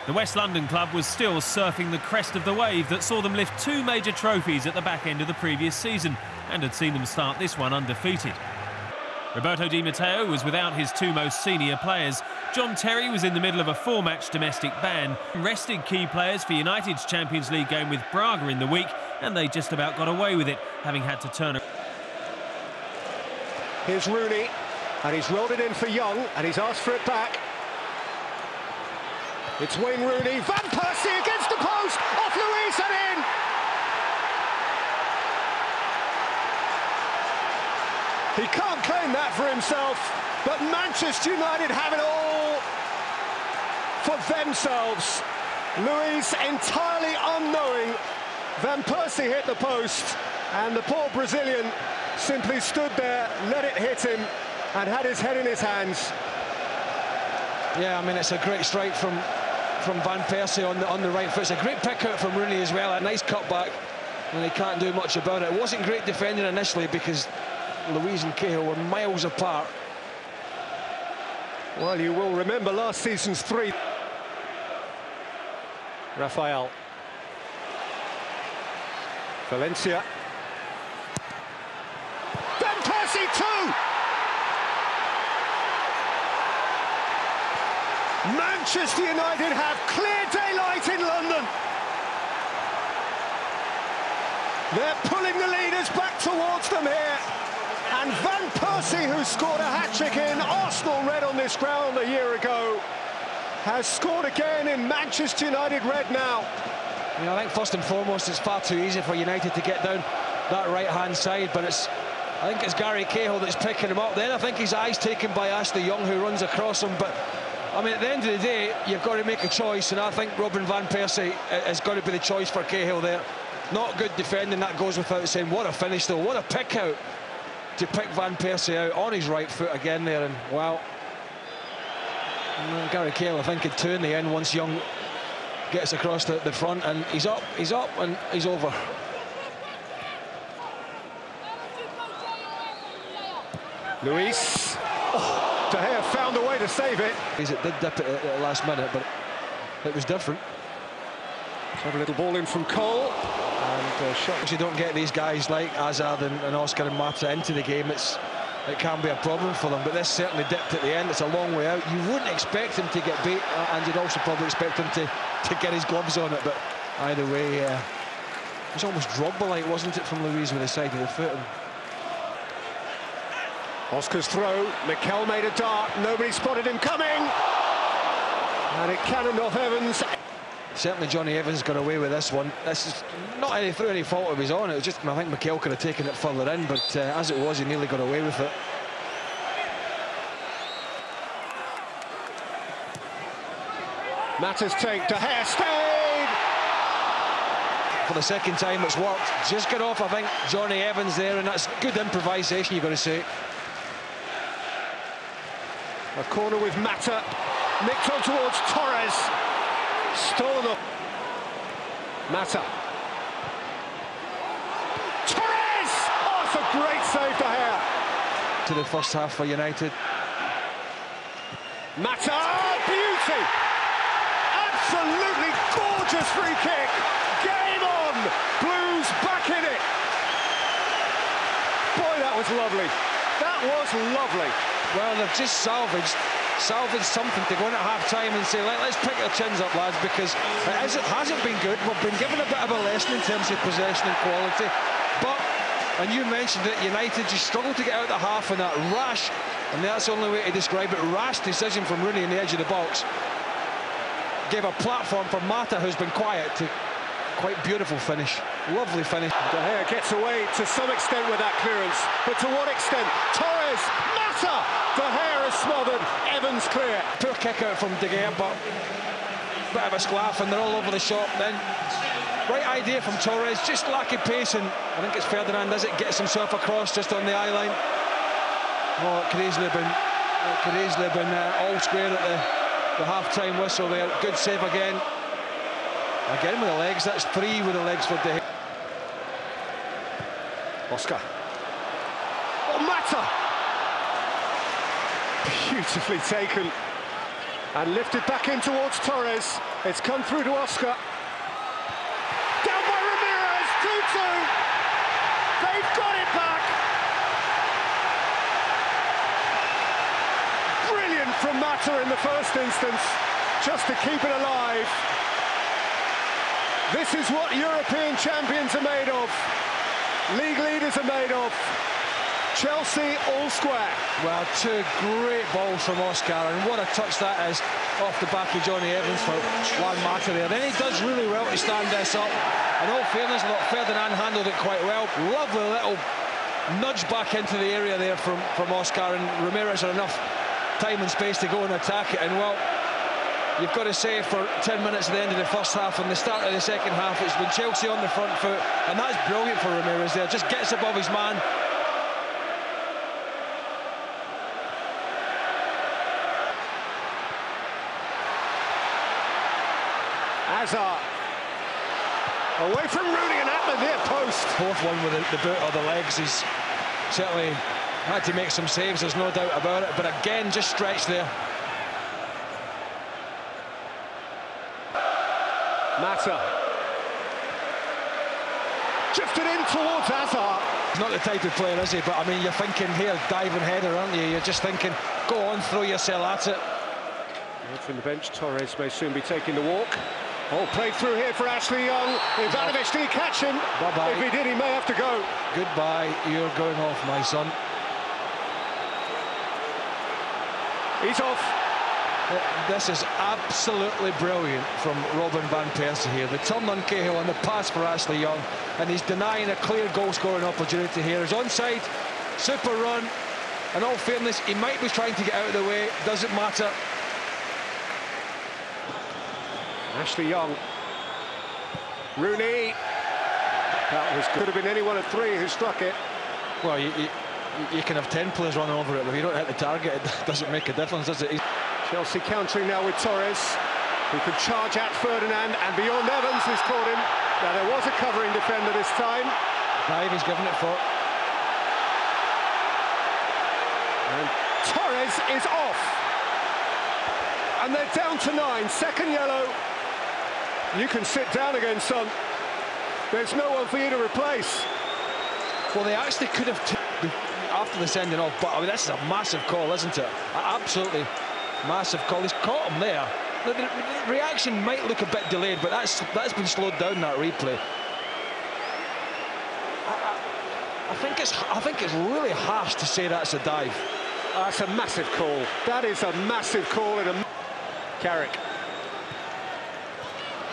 The West London club was still surfing the crest of the wave that saw them lift 2 major trophies at the back end of the previous season and had seen them start this one undefeated. Roberto Di Matteo was without his 2 most senior players. John Terry was in the middle of a 4-match domestic ban. Rested key players for United's Champions League game with Braga in the week, and they just about got away with it, having had to turn it. Here's Rooney, and he's rolled it in for Young, and he's asked for it back. It's Wayne Rooney, Van Persie against the post, off Luiz and in! He can't claim that for himself, but Manchester United have it all for themselves. Luiz entirely unknowing, Van Persie hit the post, and the poor Brazilian simply stood there, let it hit him, and had his head in his hands. Yeah, I mean, it's a great strike from Van Persie on the right foot. It's a great pick out from Rooney as well. A nice cutback, and he can't do much about it. It wasn't great defending initially because Luiz and Cahill were miles apart. Well, you will remember last season's 3. Rafael. Valencia. Van Persie 2! Manchester United have clear daylight in London. They're pulling the leaders back towards them here. And Van Persie, who scored a hat-trick in Arsenal red on this ground a year ago, has scored again in Manchester United red now. You know, I think first and foremost it's far too easy for United to get down that right-hand side, but I think it's Gary Cahill that's picking him up. Then I think his eye's taken by Ashley Young, who runs across him. But I mean, at the end of the day, you've got to make a choice, and I think Robin Van Persie has got to be the choice for Cahill there. Not good defending, that goes without saying. What a finish, though. What a pick out to pick Van Persie out on his right foot again there. And wow, Gary Cahill, I think, had 2 in the end once Young gets across the front, and he's up, and he's over. Luiz. Oh, De Gea found a way to save it. It did dip it at the last minute, but it was different. Let's have a little ball in from Cole. And shot. You don't get these guys like Hazard and Oscar and Mata into the game. It can be a problem for them, but this certainly dipped at the end. It's a long way out. You wouldn't expect him to get beat, and you'd also probably expect him to get his gloves on it, but either way, it was almost Drogba-like, wasn't it, from Luiz with the side of the foot? Oscar's throw, Mikel made a dart, nobody spotted him coming, and it cannoned off Evans. Certainly Johnny Evans got away with this one. This is not through any fault of his own. It was just, I think Mikel could have taken it further in, but as it was, he nearly got away with it. Mata's take, De Gea stayed! For the second time it's worked. Just got off, I think, Johnny Evans there, and that's good improvisation, you've got to say. A corner with Mata, nicked on towards Torres. Stolen up. Mata. Torres! Oh, it's a great save, De Gea. To the first half for United. Mata, beauty! Absolutely gorgeous free kick. Game on! Blues back in it. Boy, that was lovely. That was lovely. Well, they've just salvaged something to go in at half-time and say, let's pick our chins up, lads, because it hasn't been good. We've been given a bit of a lesson in terms of possession and quality. But, and you mentioned it, United just struggled to get out the half in that rash, and that's the only way to describe it, rash decision from Rooney in the edge of the box. Gave a platform for Mata, who's been quiet, to quite beautiful finish. Lovely finish. De Gea gets away to some extent with that clearance, but to what extent? Torres, Mata! De Gea is smothered, Evans clear. Poor kick out from De Gea, but bit of a sclaff, and they're all over the shop then. Right idea from Torres, just lacking pace, and I think it's Ferdinand, does it? Gets himself across just on the eye line. Oh, it could easily have been all square at the half-time whistle there. Good save again. Again with the legs, that's 3 with the legs for De Gea. Oscar. Oh, Mata! Beautifully taken. And lifted back in towards Torres. It's come through to Oscar. Down by Ramirez, 2-2. They've got it back. Brilliant from Mata in the first instance, just to keep it alive. This is what European champions are made of. League leaders are made of. Chelsea all square. Well, two great balls from Oscar, and what a touch that is off the back of Johnny Evans for Juan Mata there. Then he does really well to stand this up. In all fairness, Ferdinand handled it quite well. Lovely little nudge back into the area there from Oscar, and Ramirez had enough time and space to go and attack it. And well, you've got to say, for 10 minutes at the end of the first half and the start of the second half, it's been Chelsea on the front foot, and that's brilliant for Ramirez there. Just gets above his man. Hazard. Away from Rooney and at the near post. Fourth one with the boot or the legs. He's certainly had to make some saves, there's no doubt about it. But again, just stretched there. Mata. Drifted in towards Hazard. He's not the type of player, is he? But I mean, you're thinking here, diving header, aren't you? You're just thinking, go on, throw yourself at it. From the bench, Torres may soon be taking the walk. Oh, played through here for Ashley Young. Ivanovic, did he catch him? Bye-bye. If he did, he may have to go. Goodbye, you're going off, my son. He's off. This is absolutely brilliant from Robin van Persie here. The turn on Cahill and the pass for Ashley Young, and he's denying a clear goal-scoring opportunity here. He's onside, super run. In all fairness, he might be trying to get out of the way. Doesn't matter. Ashley Young. Rooney. That was good. Could have been any one of three who struck it. Well, you can have 10 players running over it, but if you don't hit the target, it doesn't make a difference, does it? Chelsea countering now with Torres, who could charge at Ferdinand, and beyond Evans, who's caught him. Now, there was a covering defender this time. Dive, he's given it for. And Torres is off. And they're down to 9, second yellow. You can sit down again, son. There's no one for you to replace. Well, they actually could have, after the sending off, but I mean, this is a massive call, isn't it? Absolutely massive call. He's caught him there. The reaction might look a bit delayed, but that's been slowed down, that replay. I think it's really harsh to say that's a dive. That's a massive call. That is a massive call in a... Carrick.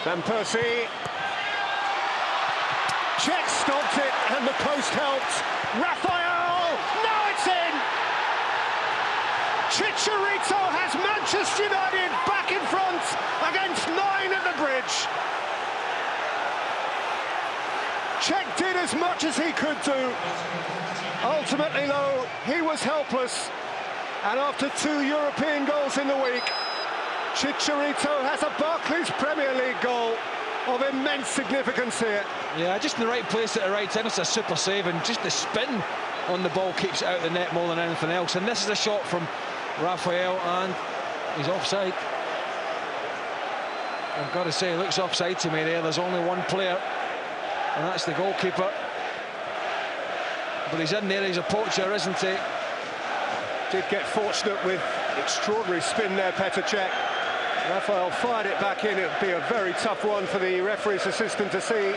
Van Persie. Czech stopped it, and the post helped. Raphael! Now it's in! Chicharito has Manchester United back in front against 9 at the bridge. Czech did as much as he could do. Ultimately, though, he was helpless. And after 2 European goals in the week, Chicharito has a Barclays Premier League goal of immense significance here. Yeah, just in the right place at the right time. It's a super save, and just the spin on the ball keeps it out of the net more than anything else. And this is a shot from Raphael, and he's offside. I've got to say, it looks offside to me there. There's only one player, and that's the goalkeeper. But he's in there, he's a poacher, isn't he? Did get fortunate with extraordinary spin there, Petr Cech. Raphael fired it back in. It would be a very tough one for the referee's assistant to see.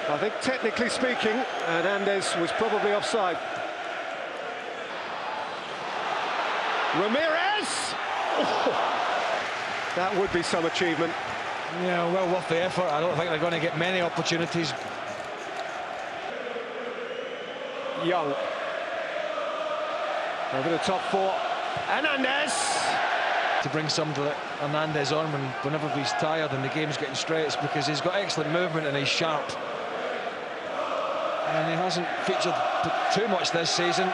I think, technically speaking, Hernandez was probably offside. Ramirez! Oh, that would be some achievement. Yeah, well worth the effort. I don't think they're going to get many opportunities. Young. Over the top 4. Hernandez! To bring somebody like Hernandez on whenever he's tired and the game's getting stretched, because he's got excellent movement and he's sharp. And he hasn't featured too much this season.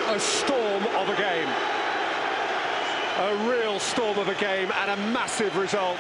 A storm of a game. A real storm of a game and a massive result.